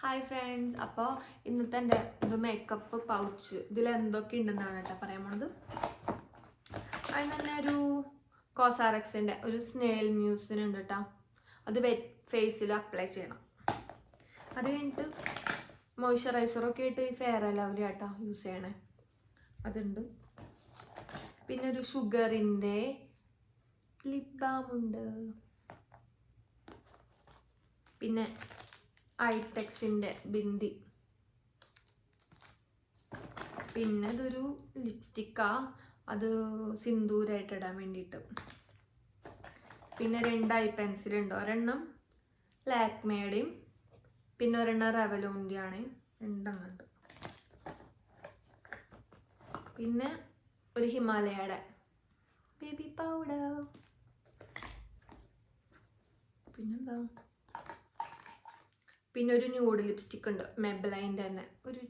Hi friends, അപ്പോൾ ഇന്നത്തെ എൻ്റെ ഇത് മേക്കപ്പ് പൗച്ച് ഇതിലെന്തൊക്കെ ഉണ്ടെന്നാണ് കേട്ടോ പറയാൻ പോണത്. അതിന് തന്നെ ഒരു കോസാറക്സിൻ്റെ ഒരു സ്നെയിൽ മ്യൂസിനുണ്ട് കേട്ടോ. അത് ഫേസിൽ അപ്ലൈ ചെയ്യണം. അത് കഴിഞ്ഞിട്ട് മോയ്സ്ചറൈസറൊക്കെ ആയിട്ട് ഫെയർ ആൻഡ് ലവ്ലി ആട്ടോ യൂസ് ചെയ്യണേ, അതുണ്ട്. പിന്നെ ഒരു ഷുഗറിൻ്റെ ലിപ് ബാം ഉണ്ട്. പിന്നെ ഐടെക്സിൻ്റെ ബിന്ദി. പിന്നെ ഇതൊരു ലിപ്സ്റ്റിക്കാ, അത് സിന്ദൂരായിട്ട് ഇടാൻ വേണ്ടിയിട്ട്. പിന്നെ 2 ഐ പെൻസിലുണ്ട്, ഒരെണ്ണം ലാക്മേയുടെയും പിന്നെ ഒരെണ്ണം റെവലോൻ്റെയാണ്, 2 ഉണ്ട്. പിന്നെ ഒരു ഹിമാലയയുടെ ബേബി പൗഡർ. പിന്നെന്താ, പിന്നെ ഒരു ന്യൂഡ് ലിപ്സ്റ്റിക് ഉണ്ട് മെബ്ലൈൻ്റെ തന്നെ, ഒരു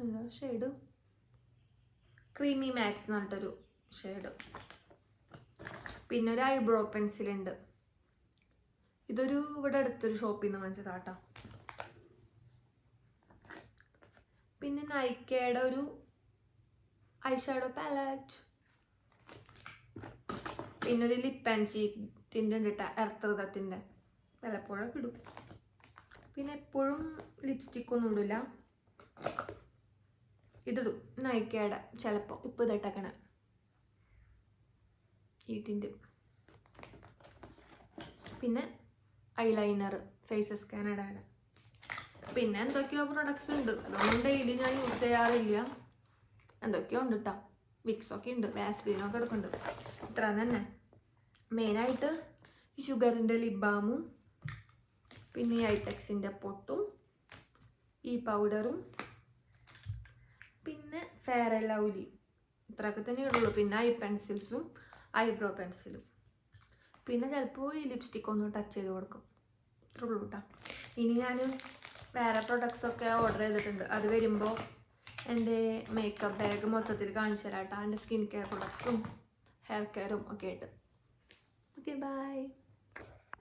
എന്താ ഷെയ്ഡ് ക്രീമി മാറ്റ്സ് എന്ന് പറഞ്ഞിട്ടൊരു ഷെയ്ഡ്. പിന്നെ ഒരു ഐബ്രോ പെൻസിലുണ്ട്, ഇതൊരു ഇവിടെ അടുത്തൊരു ഷോപ്പിൽ നിന്ന് വാങ്ങിച്ചതാട്ടോ. പിന്നെ നൈക്കയുടെ ഒരു ഐ ഷാഡോ പാലറ്റ്. പിന്നെ ഒരു ലിപ്പ് ആൻഡ് ചീക്കിൻ്റെ ഉണ്ട് കേട്ടോ, എർത്തൃതത്തിൻ്റെ, പലപ്പോഴൊക്കെ ഇടും. പിന്നെ എപ്പോഴും ലിപ്സ്റ്റിക് ഒന്നും ഇടില്ല, ഇതിടും നൈക്കയുടെ ചിലപ്പോൾ. ഇപ്പോൾ ഇതിട്ടേക്കണ ഈട്ടിൻ്റെ. പിന്നെ ഐലൈനർ, ഫേസ് സ്കാനഡയുടെ. പിന്നെ എന്തൊക്കെയോ പ്രൊഡക്ട്സ് ഉണ്ട്, അതൊന്നും ഡെയിലി ഞാൻ യൂസ് ചെയ്യാറില്ല. എന്തൊക്കെയോ ഉണ്ട് കേട്ടോ, വിക്സൊക്കെ ഉണ്ട്, വാസ്ലിനൊക്കെ എടുക്കുന്നുണ്ട്. ഇത്ര തന്നെ മെയിനായിട്ട് ഷുഗറിൻ്റെ ലിപ് ബാമും പിന്നെ ഈ ഐടെക്സിൻ്റെ പൊട്ടും ഈ പൗഡറും പിന്നെ ഫെയർ ആൻഡ് ലവ്ലി, ഇത്രയൊക്കെ തന്നെ ഉള്ളൂ. പിന്നെ ഐ പെൻസിൽസും ഐബ്രോ പെൻസിലും. പിന്നെ ചിലപ്പോൾ ഈ ലിപ്സ്റ്റിക് ഒന്ന് ടച്ച് ചെയ്ത് കൊടുക്കും, ഇത്രേ ഉള്ളൂ കേട്ടോ. ഇനി ഞാൻ വേറെ പ്രൊഡക്ട്സൊക്കെ ഓർഡർ ചെയ്തിട്ടുണ്ട്, അത് വരുമ്പോൾ എൻ്റെ മേക്കപ്പ് ബാഗ് മൊത്തത്തിൽ കാണിച്ചു തരാം കേട്ടോ, എൻ്റെ സ്കിൻ കെയർ പ്രൊഡക്ട്സും ഹെയർ കെയറും ഒക്കെ ആയിട്ട്. Okay, by.